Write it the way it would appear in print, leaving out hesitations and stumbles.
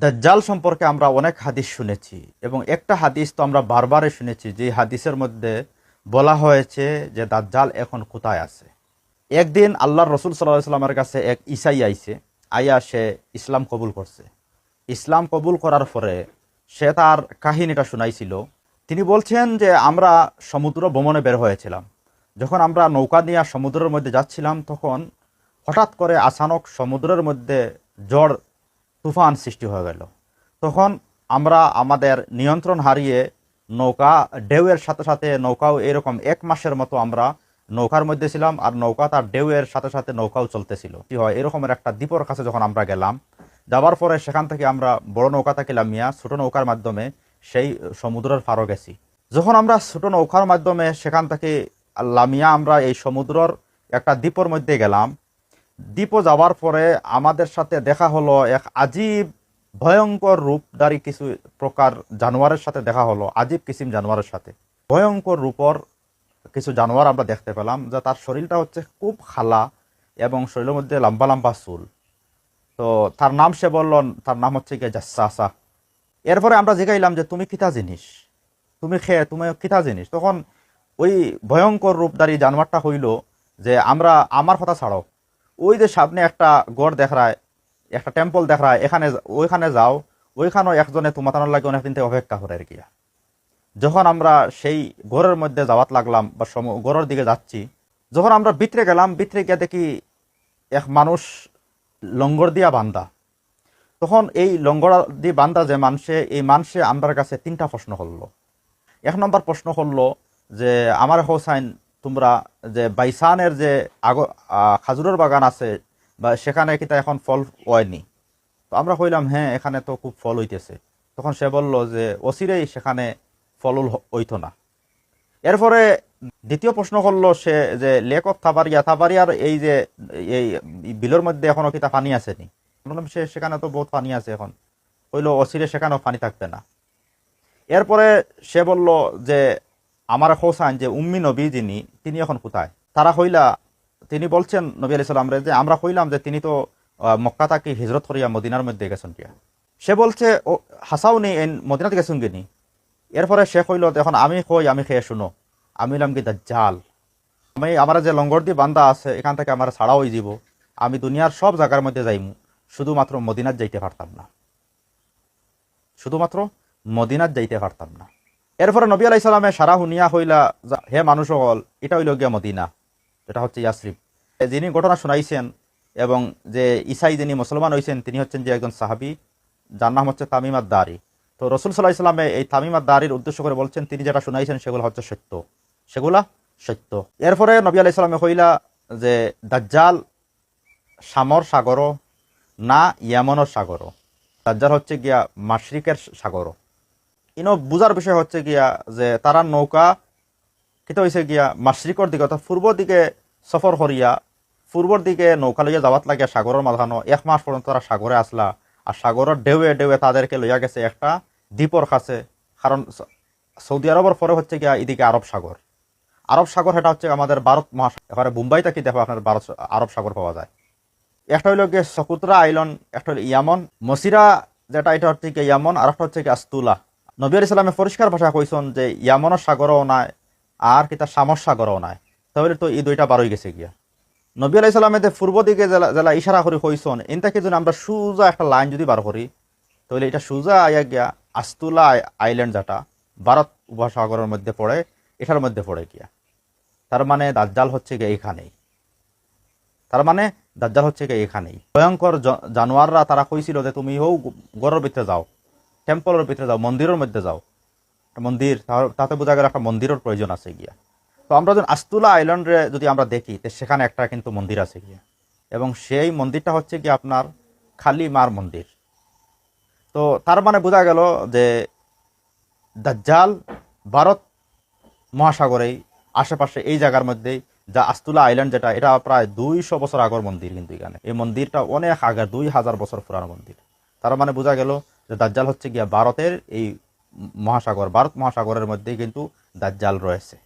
দাজ্জাল সম্পর্কে আমরা অনেক হাদিস শুনেছি এবং একটা হাদিস তো আমরা বারবারই শুনেছি, যে হাদিসের মধ্যে বলা হয়েছে যে দাজ্জাল এখন কোথায় আছে। একদিন আল্লাহর রসুল সাল্লাল্লাহু আলাইহি ওয়াসাল্লামের কাছে এক ঈসাই আইছে, আইয়া সে ইসলাম কবুল করছে। ইসলাম কবুল করার পরে সে তার কাহিনীটা শুনাইছিল। তিনি বলছেন যে আমরা সমুদ্র ভ্রমণে বের হয়েছিলাম। যখন আমরা নৌকা নিয়ে সমুদ্রের মধ্যে যাচ্ছিলাম, তখন হঠাৎ করে আচানক সমুদ্রের মধ্যে ঝড় তুফান সৃষ্টি হয়ে গেল। তখন আমরা আমাদের নিয়ন্ত্রণ হারিয়ে নৌকা ঢেউয়ের সাথে সাথে, নৌকাও এরকম 1 মাসের মতো আমরা নৌকার মধ্যে ছিলাম, আর নৌকা তার ঢেউয়ের সাথে সাথে নৌকাও চলতেছিল। কি হয়, এরকমের একটা দ্বীপের কাছে যখন আমরা গেলাম, যাওয়ার পরে সেখান থেকে আমরা বড় নৌকা থেকে লামিয়া ছোট নৌকার মাধ্যমে সেই সমুদ্রের পাড়ে গেছি। যখন আমরা ছোট নৌকার মাধ্যমে সেখান থেকে লামিয়া আমরা এই সমুদ্রের একটা দ্বীপের মধ্যে গেলাম, দ্বীপে যাওয়ার পরে আমাদের সাথে দেখা হলো এক আজীব ভয়ঙ্কর রূপধারী কিছু প্রকার জানোয়ারের সাথে দেখা হলো। আজীব কিসিম জানোয়ারের সাথে ভয়ঙ্কর রূপর কিছু জানোয়ার আমরা দেখতে পেলাম, যে তার শরীরটা হচ্ছে খুব খালা এবং শরীরের মধ্যে লম্বা লম্বা চুল। তো তার নাম সে বলল, তার নাম হচ্ছে গিয়ে জাসাসা। এরপরে আমরা জিজ্ঞাইলাম যে তুমি কিতা জিনিস, তুমি কিতা জিনিস। তখন ওই ভয়ঙ্কর রূপধারী জানোয়ারটা হইল যে আমার কথা ছাড়ো, ওই যে সামনে একটা গড় দেখায়, একটা টেম্পল দেখায়, ওইখানে যাও, ওইখানেও একজনে তোমাতানোর লাগে অনেকদিন থেকে অপেক্ষা করে আর কি। যখন আমরা সেই গড়ের মধ্যে যাওয়াত লাগলাম বা গড়ের দিকে যাচ্ছি, যখন আমরা ভিতরে গেলাম, ভিতরে গিয়ে দেখি এক মানুষ লঙ্গর দিয়া বান্ধা। তখন এই লঙ্গর দিয়ে বান্ধা যে মানুষে আমার কাছে 3টা প্রশ্ন করলো। 1 নম্বর প্রশ্ন করলো যে আমার হোসাইন, তোমরা যে বাইসানের যে খাজুরের বাগান আছে বা সেখানে কিতা এখন ফল হয়নি? তো আমরা কইলাম হ্যাঁ, এখানে তো খুব ফল হইতেছে। তখন সে বলল যে অচিরেই সেখানে ফলুল হইতো না। এরপরে দ্বিতীয় প্রশ্ন করলো সে যে লেক অফ থাবারিয়ার এই যে এই বিলের মধ্যে এখনো কিতা পানি আসেনি? বললাম সেখানে তো বহুত পানি আছে এখন। কইলো অচিরে সেখানেও পানি থাকবে না। এরপরে সে বলল যে আমার হোসাইন যে উম্মি নবী যিনি, তিনি এখন কোথায়? তিনি বলছেন নবী আলাইহিস সালাম যে আমরা কইলাম যে তিনি তো মক্কা থেকে হিজরত করিয়া মদিনার মধ্যে গেছেন কিয়া। সে বলছে ও হাসাউনি মদিনাতে গেছেন কিনি। এরপরে সে কইল এখন আমি খেয়ে শুনো, আমি হইলাম কি দাজ্জাল। আমার যে লঙ্গর দিয়ে বান্দা আছে, এখান থেকে আমার ছাড়া হয়ে যাব, আমি দুনিয়ার সব জায়গার মধ্যে যাইমু, শুধুমাত্র মদিনাত যাইতে পারতাম না, শুধুমাত্র মদিনাত যাইতে পারতাম না। এরপরে নবী আলাইহিস সালামে সারা হুনিয়া হইলা, হে মানুষ হল, এটা হইল গিয়া মদিনা, যেটা হচ্ছে ইয়াসরিব। যিনি ঘটনা শোনাইছেন এবং যে ঈসাই যিনি মুসলমান হয়েছেন, তিনি হচ্ছেন যে একজন সাহাবী, যার নাম হচ্ছে তামিম আদ-দারি। তো রাসূল সাল্লাল্লাহু আলাইহি ওয়াসাল্লাম এই তামিম আদ-দারির উদ্দেশ্য করে বলছেন, তিনি যেটা শোনাইছেন সেগুলো হচ্ছে সত্য, সেগুলা সত্য। এরপরে নবী আলাইহিস সালামে কইলা যে দাজ্জাল শামর সাগর না ইয়ামনের সাগর, দাজ্জাল হচ্ছে গিয়া মাশরিকের সাগর। বুঝার বিষয় হচ্ছে গিয়া যে তারা নৌকা কিতা হয়েছে গিয়া মাশরিকর দিকে অর্থাৎ পূর্ব দিকে সফর করিয়া পূর্বর দিকে নৌকা লইয়া যাওয়াত লাগিয়া সাগরের মাঝখানো 1 মাস পর্যন্ত তারা সাগরে আসলা, আর সাগরের ঢেউয়ে ঢেউয়ে তাদেরকে লইয়া গেছে একটা দ্বীপর কাছে। কারণ সৌদি আরবের পরে হচ্ছে গিয়া এদিকে আরব সাগর, সেটা হচ্ছে আমাদের ভারত মহাসাগর। মুম্বাই থেকে দেখো আপনার আরব সাগর পাওয়া যায়। একটা হইল গিয়ে সকুত্রা আইল্যান্ড, একটা হইল ইয়ামন মসিরা, যেটা এটা হচ্ছে গিয়ে ইয়ামন, আর একটা হচ্ছে গিয়ে আস্তুলা। নবী আলাইহিস সালামে পরিষ্কার ভাষা কইছেন যে ইয়ামনের সাগরও নাই আর কিতা শামর সাগরও নাই, তাহলে তো এই 2টা বারোই গেছে গিয়া। নবী আলাইহিস সালামের পূর্ব দিকে জেলা ইশারা করে কইছেন, এনটাকে যদি আমরা সুজা একটা লাইন যদি বার করি, তাহলে এটা সুজা আইয়া গিয়া আস্তুলা আইল্যান্ড, যেটা ভারত উপসাগরের মধ্যে পড়ে, এটার মধ্যে পড়ে গিয়া। তার মানে দাজ্জাল হচ্ছে গিয়ে এখানেই। ভয়ঙ্কর জানোয়াররা তারা কইছিল যে তুমি গড়ের ভিতরে যাও, টেম্পলের ভিতরে যাও, মন্দিরের মধ্যে যাও। মন্দির, তাতে বোঝা গেল একটা মন্দিরের প্রয়োজন আছে গিয়া। তো আমরা যখন আস্তুলা আইল্যান্ডে যদি আমরা দেখি, তো সেখানে একটা কিন্তু মন্দির আছে গিয়া, এবং সেই মন্দিরটা হচ্ছে কি আপনার খালি মার মন্দির। তো তার মানে বোঝা গেল যে দাজ্জাল ভারত মহাসাগরেই আশেপাশে এই জায়গার মধ্যেই, যা আস্তুলা আইল্যান্ড যেটা, এটা প্রায় 200 বছর আগের মন্দির। কিন্তু এখানে এই মন্দিরটা অনেক আগে, 2000 বছর পুরানো মন্দির। তার মানে বোঝা গেল যে দাজ্জাল হচ্ছে গিয়া ভারতের এই ভারত মহাসাগরের মধ্যেই কিন্তু দাজ্জাল রয়েছে।